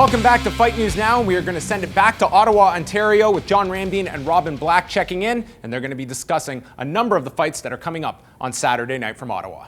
Welcome back to Fight News Now. We are going to send it back to Ottawa, Ontario with John Ramdien and Robin Black checking in, and they're going to be discussing a number of the fights that are coming up on Saturday night from Ottawa.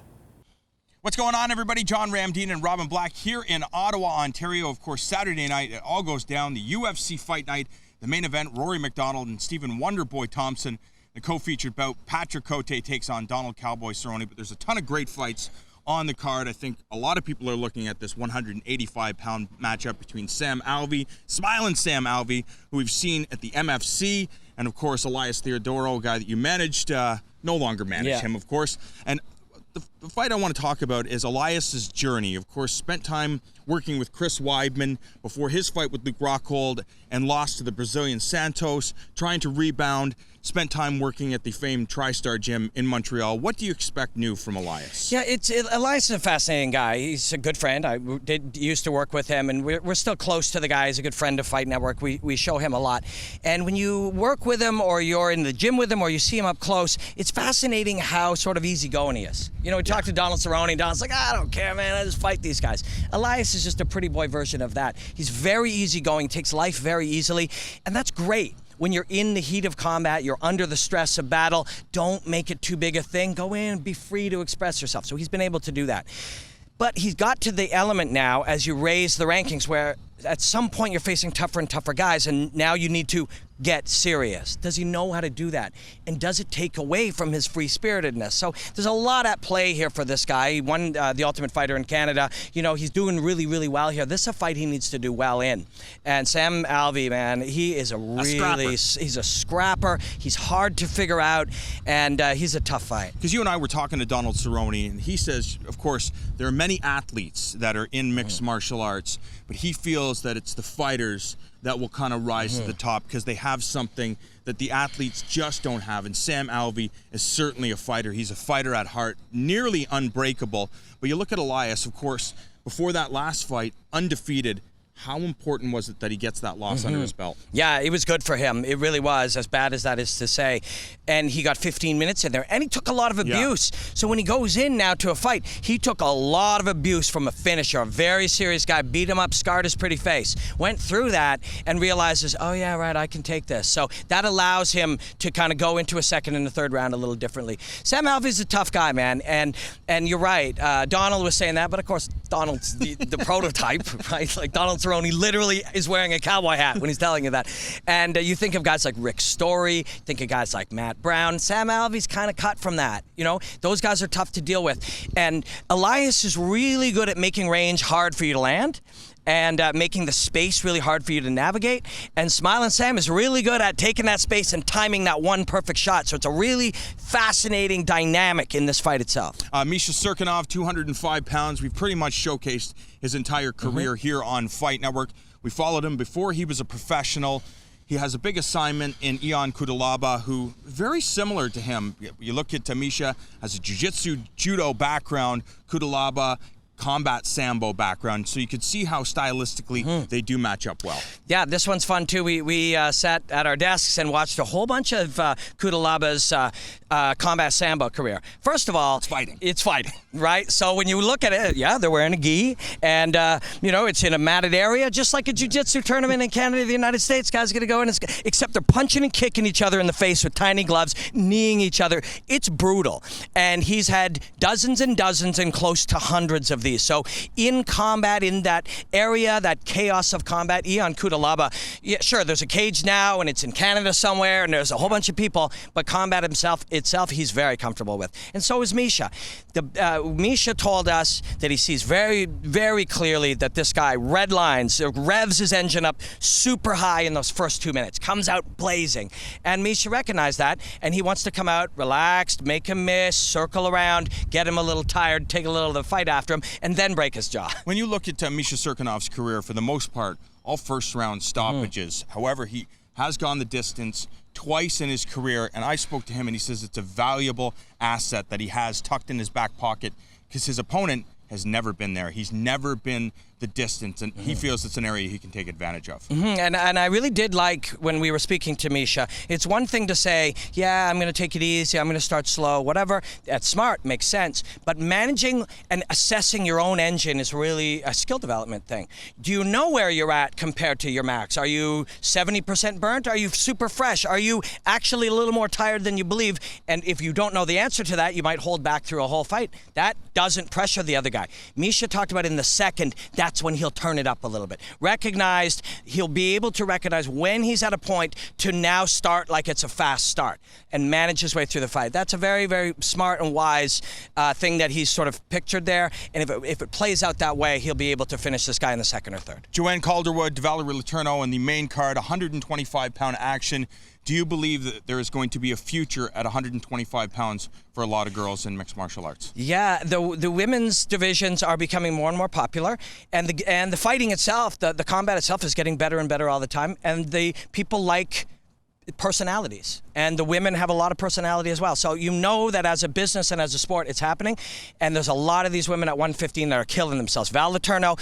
What's going on, everybody? John Ramdien and Robin Black here in Ottawa, Ontario. Of course, Saturday night, it all goes down. The UFC Fight Night, the main event, Rory McDonald and Stephen Wonderboy Thompson. The co-featured bout, Patrick Cote takes on Donald Cowboy Cerrone. But there's a ton of great fights on the card. I think a lot of people are looking at this 185-pound matchup between Sam Alvey, smiling Sam Alvey, who we've seen at the MFC, and of course Elias Theodorou, a guy that you managed, no longer manage him, of course. And the fight I want to talk about is Elias's journey. Of course, spent time working with Chris Weidman before his fight with Luke Rockhold and lost to the Brazilian Santos, trying to rebound. Spent time working at the famed TriStar Gym in Montreal. What do you expect new from Elias? Yeah, Elias is a fascinating guy. He's a good friend. I used to work with him, and we're still close to the guy. He's a good friend of Fight Network. We show him a lot. And when you work with him, or you're in the gym with him, or you see him up close, it's fascinating how sort of easygoing he is. You know, we talked to Donald Cerrone. Donald's like, I don't care, man. I just fight these guys. Elias is just a pretty boy version of that. He's very easygoing, takes life very easily, and that's great. When you're in the heat of combat, you're under the stress of battle, don't make it too big a thing. Go in and be free to express yourself. So he's been able to do that. But he's got to the element now, as you raise the rankings, where at some point you're facing tougher and tougher guys, and now you need to get serious. Does he know how to do that? And does it take away from his free-spiritedness? So there's a lot at play here for this guy. He won the Ultimate Fighter in Canada. You know, he's doing really, really well here. This is a fight he needs to do well in. And Sam Alvey, man, he is he's a scrapper. He's hard to figure out, and he's a tough fight. Because you and I were talking to Donald Cerrone, and he says, of course, there are many athletes that are in mixed martial arts, but he feels that it's the fighters that will kind of rise to the top because they have something that the athletes just don't have. And Sam Alvey is certainly a fighter. He's a fighter at heart, nearly unbreakable. But you look at Elias, of course, before that last fight, undefeated. How important was it that he gets that loss under his belt? Yeah, it was good for him. It really was, as bad as that is to say. And he got 15 minutes in there, and he took a lot of abuse. So when he goes in now to a fight, he took a lot of abuse from a finisher, a very serious guy, beat him up, scarred his pretty face, went through that, and realizes, oh yeah, right, I can take this. So that allows him to kind of go into a second and a third round a little differently. Sam Alvey's a tough guy, man, and you're right. Donald was saying that, but of course, Donald's the prototype, right? Like Donald Cerrone literally is wearing a cowboy hat when he's telling you that. And you think of guys like Rick Story, think of guys like Matt Brown. Sam Alvey's kind of cut from that. You know, those guys are tough to deal with. And Elias is really good at making range hard for you to land, and making the space really hard for you to navigate. And Smiling Sam is really good at taking that space and timing that one perfect shot. So it's a really fascinating dynamic in this fight itself. Misha Cirkunov, 205 pounds. We've pretty much showcased his entire career here on Fight Network. We followed him before he was a professional. He has a big assignment in Cutelaba, who very similar to him. You look at Misha, has a jiu-jitsu, judo background, Cutelaba, combat sambo background, so you could see how stylistically they do match up well. Yeah, this one's fun too. We sat at our desks and watched a whole bunch of Cutelaba's combat sambo career. First of all, it's fighting, right? So when you look at it, yeah, they're wearing a gi, and you know, it's in a matted area, just like a jiu-jitsu tournament in Canada, the United States. Guys are gonna go in, except they're punching and kicking each other in the face with tiny gloves, kneeing each other. It's brutal, and he's had dozens and dozens and close to hundreds of these. So in combat, in that area, that chaos of combat, Cutelaba, yeah, sure, there's a cage now, and it's in Canada somewhere, and there's a whole bunch of people, but combat itself, he's very comfortable with. And so is Misha. Misha told us that he sees very, very clearly that this guy revs his engine up super high in those first 2 minutes, comes out blazing. And Misha recognized that, and he wants to come out relaxed, make him miss, circle around, get him a little tired, take a little of the fight after him, and then break his jaw. When you look at Misha Cirkunov's career, for the most part, all first-round stoppages. However, he has gone the distance twice in his career, and I spoke to him, and he says it's a valuable asset that he has tucked in his back pocket because his opponent has never been there. He's never been the distance, and he feels it's an area he can take advantage of. And I really did like when we were speaking to Misha. It's one thing to say, yeah, I'm going to take it easy, I'm going to start slow, whatever. That's smart, makes sense. But managing and assessing your own engine is really a skill development thing. Do you know where you're at compared to your max? Are you 70% burnt? Are you super fresh? Are you actually a little more tired than you believe? And if you don't know the answer to that, you might hold back through a whole fight. That doesn't pressure the other guy. Misha talked about in the second, that's when he'll turn it up a little bit. He'll be able to recognize when he's at a point to now start like it's a fast start and manage his way through the fight. That's a very, very smart and wise thing that he's sort of pictured there. And if it plays out that way, he'll be able to finish this guy in the second or third. Joanne Calderwood, Valerie Letourneau in the main card, 125-pound action. Do you believe that there is going to be a future at 125 pounds for a lot of girls in mixed martial arts? Yeah, the women's divisions are becoming more and more popular, and the fighting itself, the combat itself is getting better and better all the time, and the people like personalities, and the women have a lot of personality as well. So you know that as a business and as a sport, it's happening, and there's a lot of these women at 115 that are killing themselves. Val Letourneau,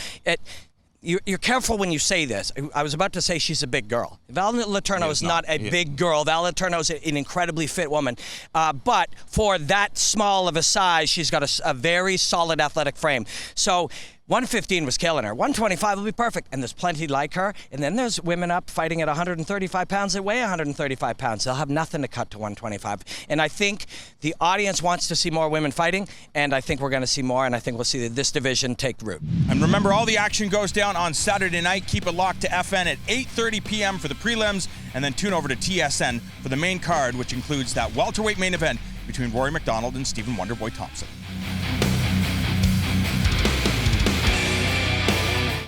you're careful when you say this. I was about to say she's a big girl. Val Letourneau is not a big girl. Val Letourneau is an incredibly fit woman. But for that small of a size, she's got a very solid athletic frame. So 115 was killing her. 125 will be perfect. And there's plenty like her. And then there's women up fighting at 135 pounds that weigh 135 pounds. They'll have nothing to cut to 125. And I think the audience wants to see more women fighting. And I think we're going to see more. And I think we'll see this division take root. And remember, all the action goes down on Saturday night. Keep it locked to FN at 8:30 p.m. for the prelims. And then tune over to TSN for the main card, which includes that welterweight main event between Rory MacDonald and Stephen Wonderboy Thompson.